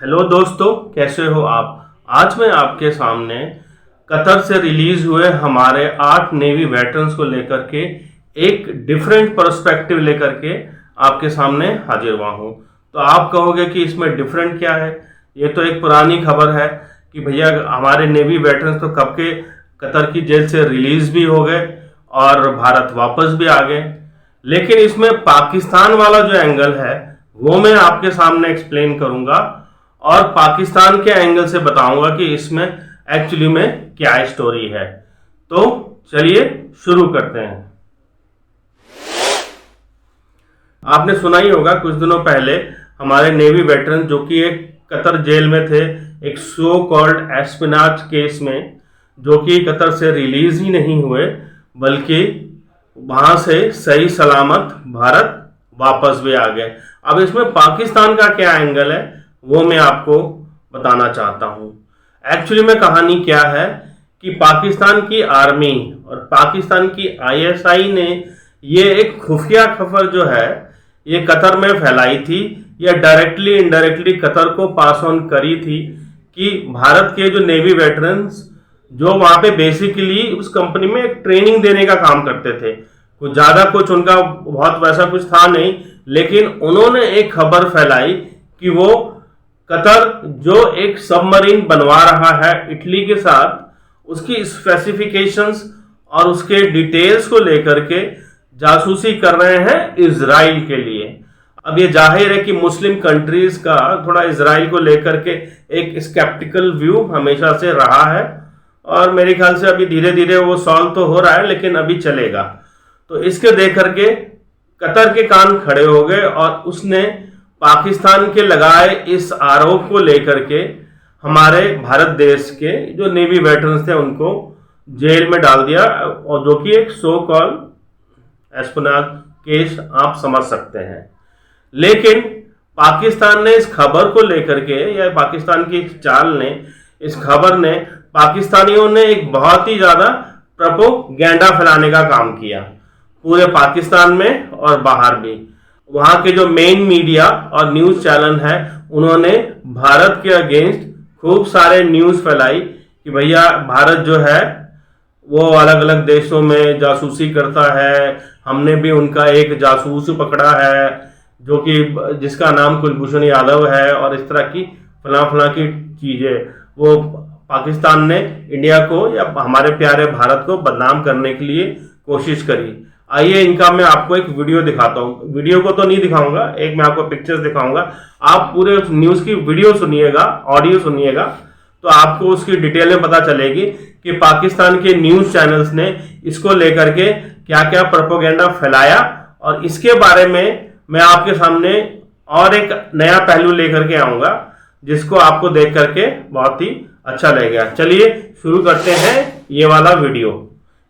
Hello दोस्तों, कैसे हो आप। आज मैं आपके सामने कतर से रिलीज हुए हमारे 8 नेवी वेटरन्स को लेकर के एक डिफरेंट पर्सपेक्टिव लेकर के आपके सामने हाजिर हुआ हूँ। तो आप कहोगे कि इसमें डिफरेंट क्या है। ये तो एक पुरानी खबर है कि भैया हमारे नेवी वेटरन्स तो कब के कतर की जेल से रिलीज भी हो गए और भारत वापस भी आ गए। लेकिन इसमें पाकिस्तान वाला जो एंगल है वो मैं आपके सामने एक्सप्लेन करूंगा और पाकिस्तान के एंगल से बताऊंगा कि इसमें एक्चुअली में क्या स्टोरी है। तो चलिए शुरू करते हैं। आपने सुना ही होगा कुछ दिनों पहले हमारे नेवी वेटरन जो कि एक कतर जेल में थे एक सो कॉल्ड एस्पिनाच केस में, जो कि कतर से रिलीज ही नहीं हुए बल्कि वहां से सही सलामत भारत वापस भी आ गए। अब इसमें पाकिस्तान का क्या एंगल है वो मैं आपको बताना चाहता हूं। एक्चुअली में कहानी क्या है कि पाकिस्तान की आर्मी और पाकिस्तान की आईएसआई ने ये एक खुफिया खबर जो है ये कतर में फैलाई थी या डायरेक्टली इनडायरेक्टली कतर को पास ऑन करी थी कि भारत के जो नेवी वेटरन्स जो वहां पे बेसिकली उस कंपनी में एक ट्रेनिंग देने का काम करते थे, कुछ ज्यादा कुछ उनका बहुत वैसा कुछ था नहीं, लेकिन उन्होंने एक खबर फैलाई कि वो कतर जो एक सबमरीन बनवा रहा है इटली के साथ, उसकी स्पेसिफिकेशंस और उसके डिटेल्स को लेकर के जासूसी कर रहे हैं इजराइल के लिए। अब ये जाहिर है कि मुस्लिम कंट्रीज का थोड़ा इजराइल को लेकर के एक स्केप्टिकल व्यू हमेशा से रहा है और मेरे ख्याल से अभी धीरे धीरे वो सॉल्व तो हो रहा है लेकिन अभी चलेगा। तो इसके देख करके कतर के कान खड़े हो गए और उसने पाकिस्तान के लगाए इस आरोप को लेकर के हमारे भारत देश के जो नेवी वेटरन्स थे उनको जेल में डाल दिया, और जो कि एक सो कॉल एस्पिनाच केस आप समझ सकते हैं। लेकिन पाकिस्तान ने इस खबर को लेकर के या पाकिस्तान की चाल ने इस खबर ने पाकिस्तानियों ने एक बहुत ही ज्यादा प्रोपेगेंडा फैलाने का काम किया पूरे पाकिस्तान में और बाहर भी। वहां के जो मेन मीडिया और न्यूज चैनल है उन्होंने भारत के अगेंस्ट खूब सारे न्यूज फैलाई कि भैया भारत जो है वो अलग अलग देशों में जासूसी करता है, हमने भी उनका एक जासूस पकड़ा है जो कि जिसका नाम कुलभूषण यादव है, और इस तरह की फला की चीजें वो पाकिस्तान ने इंडिया को या हमारे प्यारे भारत को बदनाम करने के लिए कोशिश करी। आइए इनका मैं आपको एक वीडियो दिखाता हूँ। वीडियो को तो नहीं दिखाऊंगा, एक मैं आपको पिक्चर्स दिखाऊंगा, आप पूरे न्यूज की वीडियो सुनिएगा, ऑडियो सुनिएगा, तो आपको उसकी डिटेल में पता चलेगी कि पाकिस्तान के न्यूज चैनल्स ने इसको लेकर के क्या क्या प्रोपेगेंडा फैलाया, और इसके बारे में मैं आपके सामने और एक नया पहलू लेकर के आऊंगा जिसको आपको देख करके बहुत ही अच्छा लगेगा। चलिए शुरू करते हैं ये वाला वीडियो।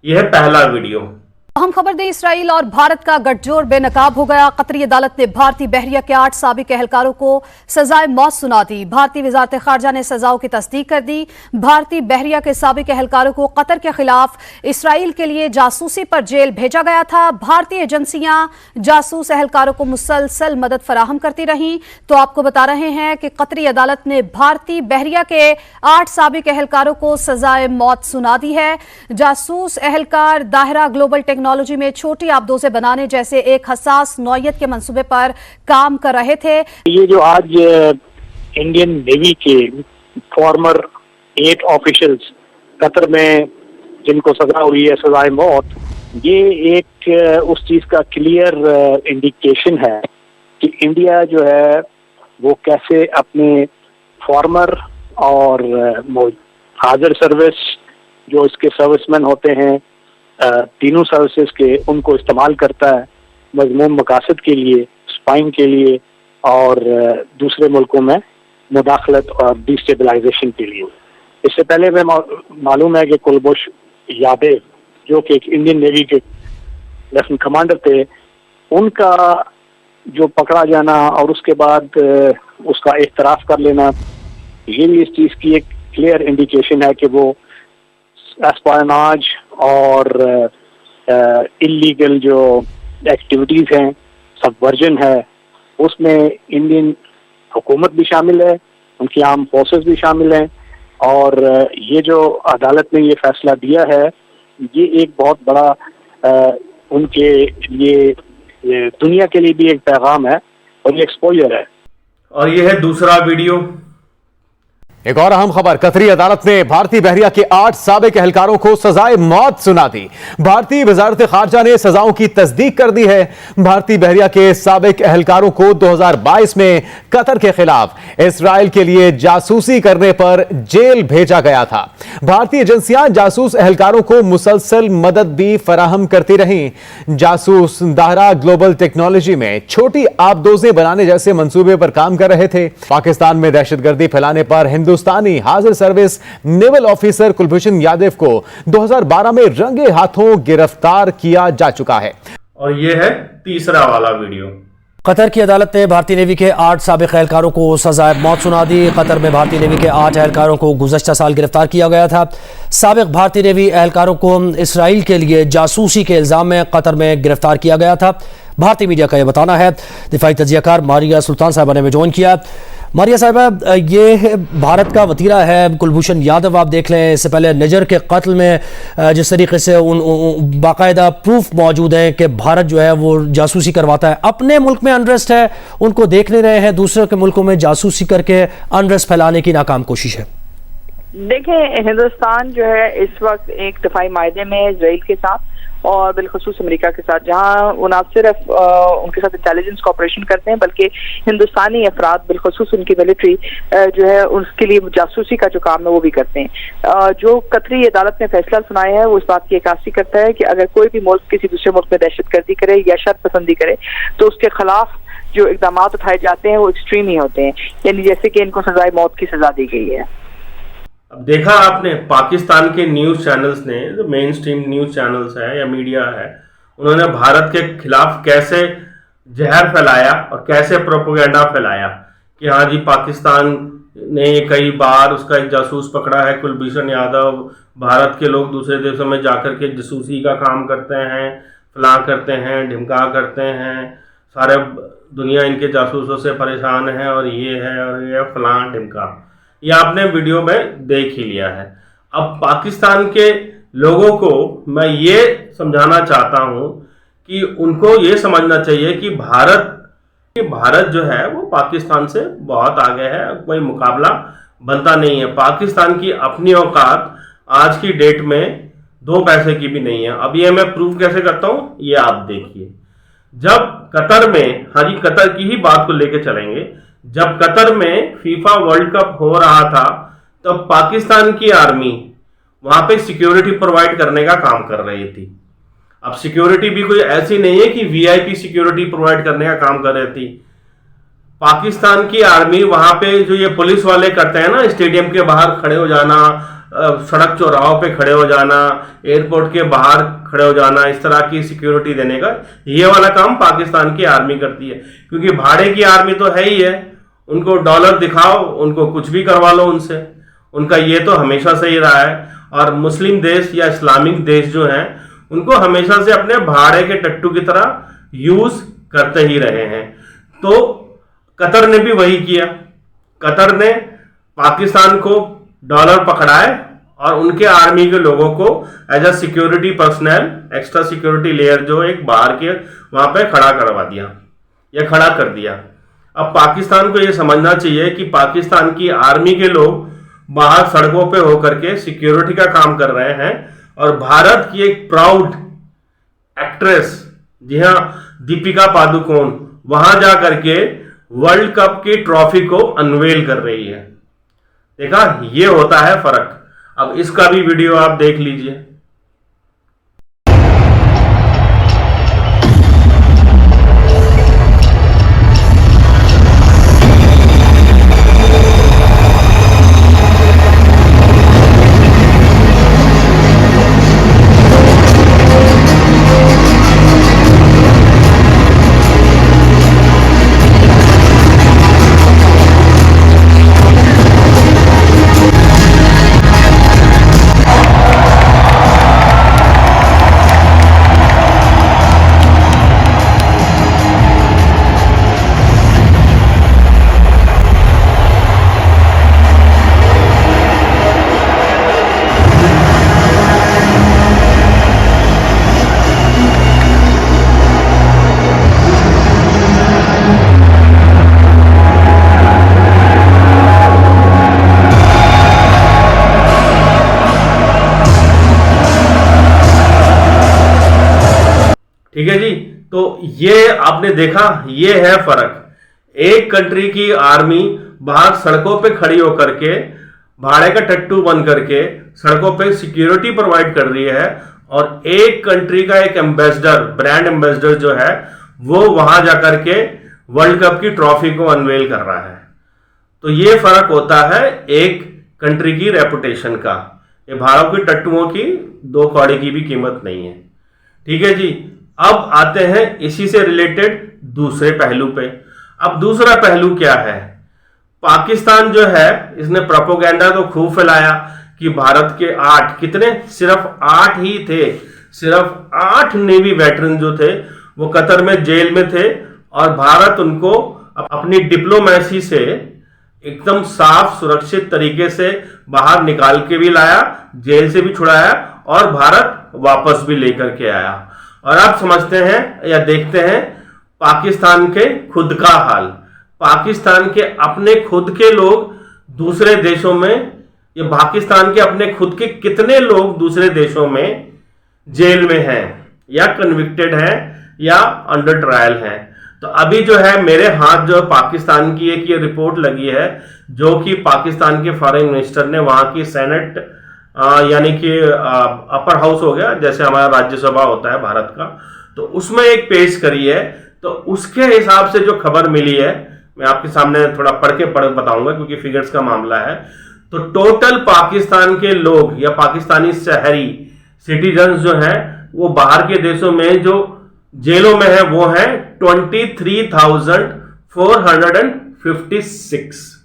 यह है पहला वीडियो। अहम खबर दें, इसराइल और भारत का गठजोड़ बेनकाब हो गया। कतरी अदालत ने भारतीय बहरिया के 8 साबिक एहलकारों को सजाए मौत सुना दी। भारतीय वजारत खारजा ने सजाओं की तस्दीक कर दी। भारतीय बहरिया के साबिक एहलकारों को कतर के खिलाफ इसराइल के लिए जासूसी पर जेल भेजा गया था। भारतीय एजेंसियां जासूस एहलकारों को मुसलसल मदद फराहम करती रहीं। तो आपको बता रहे हैं कि कतरी अदालत ने भारतीय बहरिया के 8 साबिक एहलकारों को सजाए मौत सुना दी है। जासूस एहलकार दाहिरा ग्लोबल टेक्नोलॉजी में छोटी आबदोजें बनाने जैसे एक हसास नौयत के मंसूबे पर काम कर रहे थे। ये जो आज इंडियन नेवी के फॉर्मर 8 ऑफिशियल्स कतर में जिनको सजा हुई है सजाए मौत, ये एक उस चीज का क्लियर इंडिकेशन है कि इंडिया जो है वो कैसे अपने फॉर्मर और हाजिर सर्विस जो इसके सर्विसमैन होते हैं तीनों सर्विसेज के, उनको इस्तेमाल करता है मजमूम मकासद के लिए, स्पाइंग के लिए और दूसरे मुल्कों में मुदाखलत और डिस्टेबलाइजेशन के लिए। इससे पहले मैं मालूम है कि कुलभूषण यादव जो कि एक इंडियन नेवी के लेफ्टिनेंट कमांडर थे, उनका जो पकड़ा जाना और उसके बाद उसका इख्तराफ कर लेना, ये भी इस चीज़ की एक क्लियर इंडिकेशन है कि वो एस्पायनाज और इलीगल जो एक्टिविटीज़ हैं, सबवर्जन है, उसमें इंडियन हुकूमत भी शामिल है उनकी आर्म फोर्सेस भी शामिल हैं। और ये जो अदालत ने ये फैसला दिया है, ये एक बहुत बड़ा उनके लिए, दुनिया के लिए भी एक पैगाम है और ये एक्सपोजर है। और ये है दूसरा वीडियो। एक और अहम खबर, कतरी अदालत ने भारतीय बहरिया के 8 साबिक एहलकारों को सजाए मौत सुना दी। भारतीय वजारत खारजा ने सजाओं की तस्दीक कर दी है। भारतीय बहरिया के साबिक एहलकारों को 2022 में कतर के खिलाफ इसराइल के लिए जासूसी करने पर जेल भेजा गया था। भारतीय एजेंसियां जासूस एहलकारों को मुसलसल मदद भी फराहम करती रहीं। जासूस दाहरा ग्लोबल टेक्नोलॉजी में छोटी आबदोजें बनाने जैसे मंसूबे पर काम कर रहे थे। पाकिस्तान में दहशतगर्दी फैलाने पर हिंदुस्तानी हाजिर service naval officer Kulbhushan Yadav को 2012 में रंगे हाथों गिरफ्तार किया जा चुका है। और यह है तीसरा वाला वीडियो। कतर की अदालत ने भारतीय नेवी के 8 साबिक एहलकारों को सजाए मौत सुना दी। कतर में भारतीय नेवी के 8 एहलकारों को गुज़श्ता साल गिरफ्तार किया गया था। साबिक भारतीय नेवी एहलकारों को इसराइल के लिए जासूसी के इल्ज़ाम में कतर में गिरफ्तार किया गया था। भारतीय मीडिया का यह बताना है। दिफाई तजियाकार मारिया सुल्तान साहबा ने ज्वाइन किया। मारिया साहबा, ये भारत का वतीरा है कुलभूषण यादव। आप देख लें, इससे पहले निजर के कत्ल में जिस तरीके से बाकायदा प्रूफ मौजूद हैं कि भारत जो है वो जासूसी करवाता है। अपने मुल्क में अनरेस्ट है, उनको देख नहीं रहे हैं, दूसरे के मुल्कों में जासूसी करके अनरेस्ट फैलाने की नाकाम कोशिश है। देखें, हिंदुस्तान जो है इस वक्त एक दफाई मायदे में इजराइल के साथ और बिलखसूस अमेरिका के साथ, जहां वो न सिर्फ उनके साथ इंटेलिजेंस कॉपरेशन करते हैं बल्कि हिंदुस्तानी अफराद बिलखसूस उनकी मिलिट्री जो है उसके लिए जासूसी का जो काम है वो भी करते हैं। जो कतरी अदालत ने फैसला सुनाया है वो इस बात की अक्कासी करता है कि अगर कोई भी मुल्क किसी दूसरे मुल्क में दहशतगर्दी करे या शर्त पसंदी करे तो उसके खिलाफ जो इकदाम उठाए जाते हैं वो एक्सट्रीम ही होते हैं, यानी जैसे कि इनको सजाए मौत की सजा दी गई है। अब देखा आपने, पाकिस्तान के न्यूज़ चैनल्स ने, जो मेन स्ट्रीम न्यूज़ चैनल्स है या मीडिया है, उन्होंने भारत के खिलाफ कैसे जहर फैलाया और कैसे प्रोपेगेंडा फैलाया कि हाँ जी, पाकिस्तान ने कई बार उसका एक जासूस पकड़ा है कुलभूषण यादव, भारत के लोग दूसरे देशों में जाकर के जासूसी का काम करते हैं, फलां करते हैं, ढिमका करते हैं, सारे दुनिया इनके जासूसों से परेशान है और ये है और ये फलां ढिमका। ये आपने वीडियो में देख ही लिया है। अब पाकिस्तान के लोगों को मैं ये समझाना चाहता हूं कि उनको ये समझना चाहिए कि भारत जो है वो पाकिस्तान से बहुत आगे है, कोई मुकाबला बनता नहीं है। पाकिस्तान की अपनी औकात आज की डेट में 2 पैसे की भी नहीं है। अब ये मैं प्रूफ कैसे करता हूं, ये आप देखिए। जब कतर में, हाँ जी, कतर की ही बात को लेके चलेंगे, जब कतर में फीफा वर्ल्ड कप हो रहा था तब पाकिस्तान की आर्मी वहां पे सिक्योरिटी प्रोवाइड करने का काम कर रही थी। अब सिक्योरिटी भी कोई ऐसी नहीं है कि वीआईपी सिक्योरिटी प्रोवाइड करने का काम कर रही थी। पाकिस्तान की आर्मी वहां पे जो ये पुलिस वाले करते हैं ना, स्टेडियम के बाहर खड़े हो जाना, सड़क चौराहों पे खड़े हो जाना, एयरपोर्ट के बाहर खड़े हो जाना, इस तरह की सिक्योरिटी देने का ये वाला काम पाकिस्तान की आर्मी करती है। क्योंकि भाड़े की आर्मी तो है ही है, उनको डॉलर दिखाओ, उनको कुछ भी करवा लो उनसे, उनका ये तो हमेशा से ही रहा है। और मुस्लिम देश या इस्लामिक देश जो हैं उनको हमेशा से अपने भाड़े के टट्टू की तरह यूज करते ही रहे हैं। तो कतर ने भी वही किया। कतर ने पाकिस्तान को डॉलर पकड़ाए और उनके आर्मी के लोगों को as a security personnel, extra security layer जो एक बाहर के वहां पे खड़ा करवा दिया या खड़ा कर दिया। अब पाकिस्तान को यह समझना चाहिए कि पाकिस्तान की आर्मी के लोग बाहर सड़कों पे होकर के सिक्योरिटी का काम कर रहे हैं और भारत की एक प्राउड एक्ट्रेस, जी हाँ, दीपिका पादुकोण, वहां जा करके वर्ल्ड कप की ट्रॉफी को अनवेल कर रही है। देखा, ये होता है फर्क। अब इसका भी वीडियो आप देख लीजिए। ठीक है जी। तो ये आपने देखा, ये है फर्क। एक कंट्री की आर्मी बाहर सड़कों पे खड़ी होकर के भाड़े का टट्टू बन करके सड़कों पे सिक्योरिटी प्रोवाइड कर रही है, और एक कंट्री का एक एम्बेसडर, ब्रांड एम्बेसडर जो है, वो वहां जाकर के वर्ल्ड कप की ट्रॉफी को अनवेल कर रहा है। तो ये फर्क होता है एक कंट्री की रेपुटेशन का। ये भाड़ों की टट्टुओं की दो कौड़े की भी कीमत नहीं है। ठीक है जी। अब आते हैं इसी से रिलेटेड दूसरे पहलू पे। अब दूसरा पहलू क्या है? पाकिस्तान जो है, इसने प्रोपोगेंडा तो खूब फैलाया कि भारत के 8, कितने, सिर्फ 8 ही थे, सिर्फ 8 नेवी वेटरन जो थे वो कतर में जेल में थे, और भारत उनको अपनी डिप्लोमेसी से एकदम साफ सुरक्षित तरीके से बाहर निकाल के भी लाया, जेल से भी छुड़ाया, और भारत वापस भी लेकर के आया। और आप समझते हैं या देखते हैं पाकिस्तान के खुद का हाल। पाकिस्तान के अपने खुद के लोग दूसरे देशों में, ये पाकिस्तान के अपने खुद के कितने लोग दूसरे देशों में जेल में हैं, या कन्विक्टेड हैं, या अंडर ट्रायल हैं। तो अभी जो है मेरे हाथ जो पाकिस्तान की एक ये रिपोर्ट लगी है, जो कि पाकिस्तान के फॉरेन मिनिस्टर ने वहां की सेनेट यानी कि अपर हाउस हो गया, जैसे हमारा राज्यसभा होता है भारत का, तो उसमें एक पेश करी है। तो उसके हिसाब से जो खबर मिली है, मैं आपके सामने थोड़ा पढ़ बताऊंगा क्योंकि फिगर्स का मामला है। तो टोटल पाकिस्तान के लोग या पाकिस्तानी शहरी सिटीजन्स जो हैं, वो बाहर के देशों में जो जेलों में है वो है 23,456।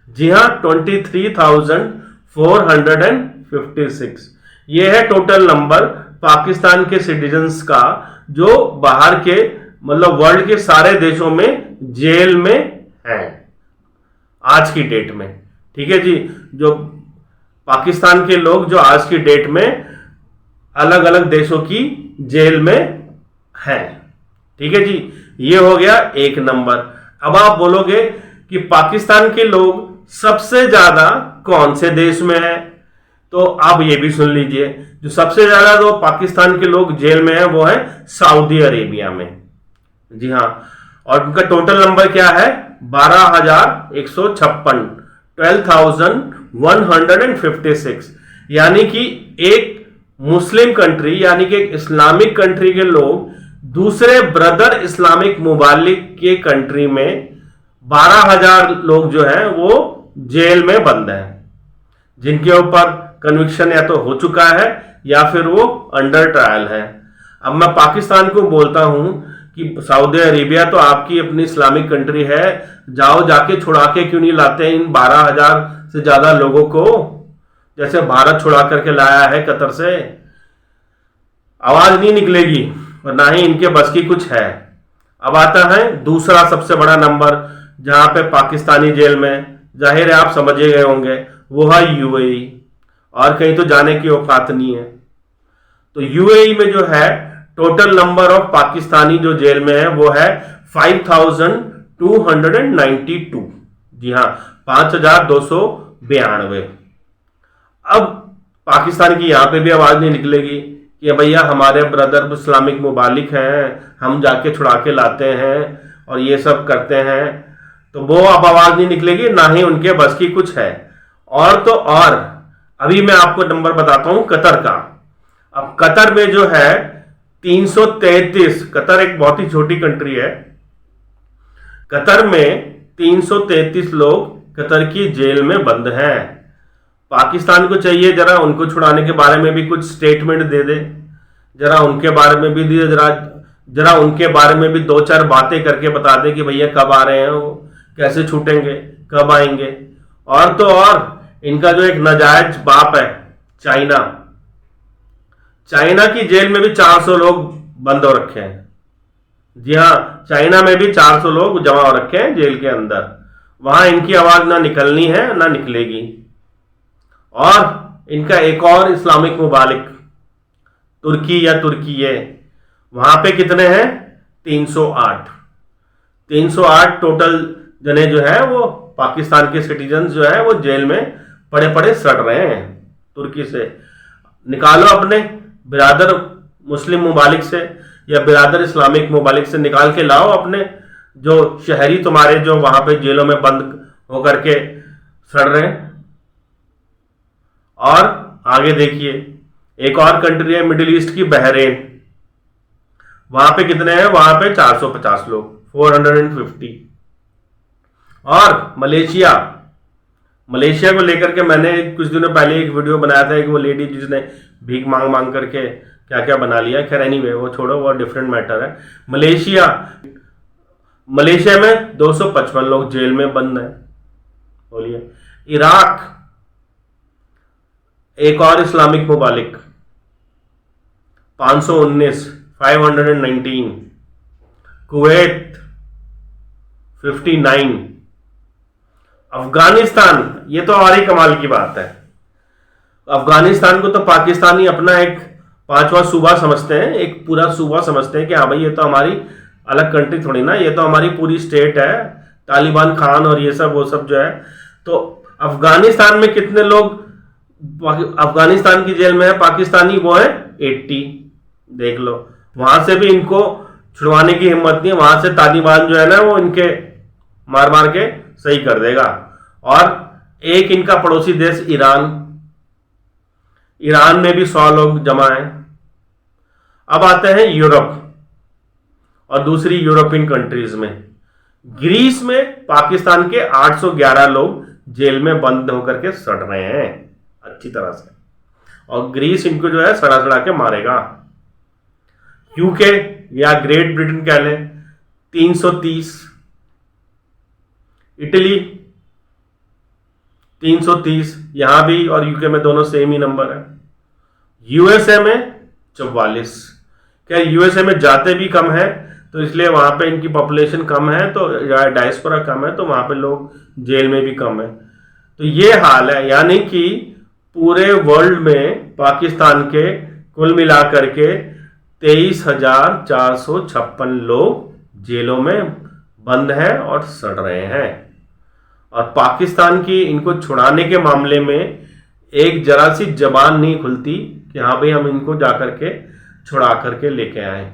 जी हां, 23,456। ये है टोटल नंबर पाकिस्तान के सिटीजन्स का जो बाहर के, मतलब वर्ल्ड के सारे देशों में जेल में हैं आज की डेट में। ठीक है जी। जो पाकिस्तान के लोग जो आज की डेट में अलग अलग देशों की जेल में हैं। ठीक है जी। ये हो गया एक नंबर। अब आप बोलोगे कि पाकिस्तान के लोग सबसे ज्यादा कौन से देश में हैं? तो आप ये भी सुन लीजिए, जो सबसे ज्यादा जो पाकिस्तान के लोग जेल में हैं वो है सऊदी अरेबिया में। जी हां। और उनका टोटल नंबर क्या है? 12,156, 12,156। यानी कि एक मुस्लिम कंट्री, यानी कि एक इस्लामिक कंट्री के लोग दूसरे ब्रदर इस्लामिक मुबालिक के कंट्री में 12,000 लोग जो हैं वो जेल में बंद हैं, जिनके ऊपर कन्विक्शन या तो हो चुका है या फिर वो अंडर ट्रायल है। अब मैं पाकिस्तान को बोलता हूं कि सऊदी अरेबिया तो आपकी अपनी इस्लामिक कंट्री है, जाओ जाके छुड़ा के क्यों नहीं लाते इन 12,000 से ज्यादा लोगों को, जैसे भारत छुड़ा करके लाया है कतर से। आवाज नहीं निकलेगी और ना ही इनके बस की कुछ है। अब आता है दूसरा सबसे बड़ा नंबर, जहां पे पाकिस्तानी जेल में, जाहिर है आप समझ गए होंगे, वो है यूएई, और कहीं तो जाने की औकात नहीं है। तो यूएई में जो है टोटल नंबर ऑफ पाकिस्तानी जो जेल में है वो है 5,292। जी हां, 5,292। अब पाकिस्तान की यहां पे भी आवाज नहीं निकलेगी कि भैया हमारे ब्रदर इस्लामिक मुबालिक हैं, हम जाके छुड़ा के लाते हैं और ये सब करते हैं, तो वो अब आवाज नहीं निकलेगी, ना ही उनके बस की कुछ है। और तो और अभी मैं आपको नंबर बताता हूं कतर का। अब कतर में जो है 333, कतर एक बहुत ही छोटी कंट्री है, कतर में 333 लोग कतर की जेल में बंद हैं। पाकिस्तान को चाहिए जरा उनको छुड़ाने के बारे में भी कुछ स्टेटमेंट दे दे, जरा उनके बारे में भी दिए, जरा उनके बारे में भी 2-4 बातें करके बता दे कि भैया कब आ रहे हैं, वो कैसे छूटेंगे, कब आएंगे। और तो और इनका जो एक नाजायज बाप है चाइना, चाइना की जेल में भी 400 लोग बंद हो रखे हैं। जी हां, चाइना में भी 400 लोग जमा हो रखे हैं जेल के अंदर। वहां इनकी आवाज ना निकलनी है ना निकलेगी। और इनका एक और इस्लामिक मुबालिक तुर्की या तुर्की है, वहां पे कितने हैं? 308 टोटल जने जो है वो पाकिस्तान के सिटीजन जो है वो जेल में पड़े पड़े सड़ रहे हैं तुर्की से। निकालो अपने बिरादर मुस्लिम मुबालिक से, या बिरादर इस्लामिक ममालिक से निकाल के लाओ अपने जो शहरी तुम्हारे जो वहां पे जेलों में बंद होकर के सड़ रहे हैं। और आगे देखिए, एक और कंट्री है मिडिल ईस्ट की, बहरीन। वहां पे कितने हैं? वहां पे 450 लोग, 450। और मलेशिया को लेकर के मैंने कुछ दिनों पहले एक वीडियो बनाया था, एक वो लेडी जिसने भीख मांग मांग करके क्या क्या बना लिया। खैर एनीवे वो छोड़ो, वो डिफरेंट मैटर है। मलेशिया में 255 लोग जेल में बंद हैं। बोलिए। इराक, एक और इस्लामिक ममालिक, 519, 519। कुवैत 59। अफगानिस्तान, ये तो और ही कमाल की बात है। अफगानिस्तान को तो पाकिस्तानी अपना एक 5वां सूबा समझते हैं, एक पूरा सूबा समझते हैं कि हाँ भाई ये तो हमारी अलग कंट्री थोड़ी ना, ये तो हमारी पूरी स्टेट है। तालिबान खान और ये सब वो सब जो है। तो अफगानिस्तान में कितने लोग अफगानिस्तान की जेल में है पाकिस्तानी? वो है 80। देख लो, वहां से भी इनको छुड़वाने की हिम्मत नहीं है। वहां से तालिबान जो है ना वो इनके मार मार के सही कर देगा। और एक इनका पड़ोसी देश ईरान में भी 100 लोग जमा हैं। अब आते हैं यूरोप और दूसरी यूरोपियन कंट्रीज में। ग्रीस में पाकिस्तान के 811 लोग जेल में बंद होकर के सड़ रहे हैं अच्छी तरह से, और ग्रीस इनको जो है सड़ा सड़ा के मारेगा। यूके या ग्रेट ब्रिटेन कह लें 330, इटली 330, यहां भी और यूके में दोनों सेम ही नंबर है। यूएसए में 44। क्या यूएसए में जाते भी कम है तो इसलिए वहां पे इनकी पॉपुलेशन कम है, तो डायस्पोरा कम है, तो वहां पे लोग जेल में भी कम है। तो ये हाल है, यानी कि पूरे वर्ल्ड में पाकिस्तान के कुल मिलाकर के 23,456 लोग जेलों में बंद हैं और सड़ रहे हैं। और पाकिस्तान की इनको छुड़ाने के मामले में एक जरा सी जबान नहीं खुलती कि हाँ भाई हम इनको जाकर के छुड़ा करके लेके आए।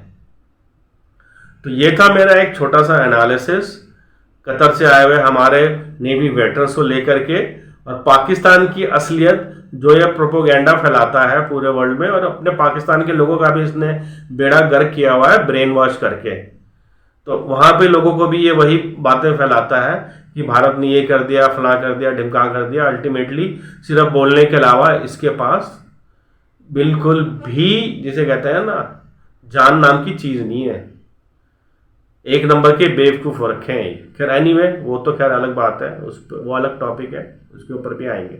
तो ये था मेरा एक छोटा सा एनालिसिस कतर से आए हुए हमारे नेवी वेटरन्स को लेकर के, और पाकिस्तान की असलियत जो ये प्रोपोगेंडा फैलाता है पूरे वर्ल्ड में, और अपने पाकिस्तान के लोगों का भी इसने बेड़ा गर्क किया हुआ है ब्रेन वॉश करके। तो वहां पे लोगों को भी ये वही बातें फैलाता है कि भारत ने ये कर दिया, फला कर दिया, ढिमका कर दिया। अल्टीमेटली सिर्फ बोलने के अलावा इसके पास बिल्कुल भी, जिसे कहते हैं ना, जान नाम की चीज नहीं है। एक नंबर के बेवकूफ रखे हैं। खैर एनीवे वो तो खैर अलग बात है, वो अलग टॉपिक है, उसके ऊपर भी आएंगे,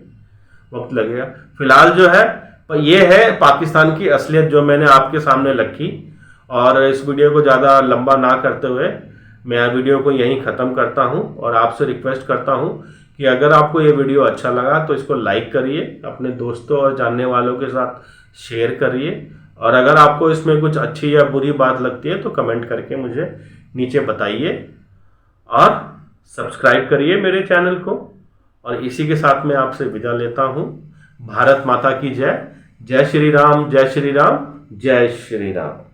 वक्त लगेगा। फिलहाल जो है ये है पाकिस्तान की असलियत जो मैंने आपके सामने रखी। और इस वीडियो को ज़्यादा लंबा ना करते हुए मैं वीडियो को यहीं ख़त्म करता हूं, और आपसे रिक्वेस्ट करता हूं कि अगर आपको ये वीडियो अच्छा लगा तो इसको लाइक करिए, अपने दोस्तों और जानने वालों के साथ शेयर करिए, और अगर आपको इसमें कुछ अच्छी या बुरी बात लगती है तो कमेंट करके मुझे नीचे बताइए, और सब्सक्राइब करिए मेरे चैनल को। और इसी के साथ मैं आपसे विदा लेता हूं। भारत माता की जय। जय श्री राम, जय श्री राम, जय श्री राम।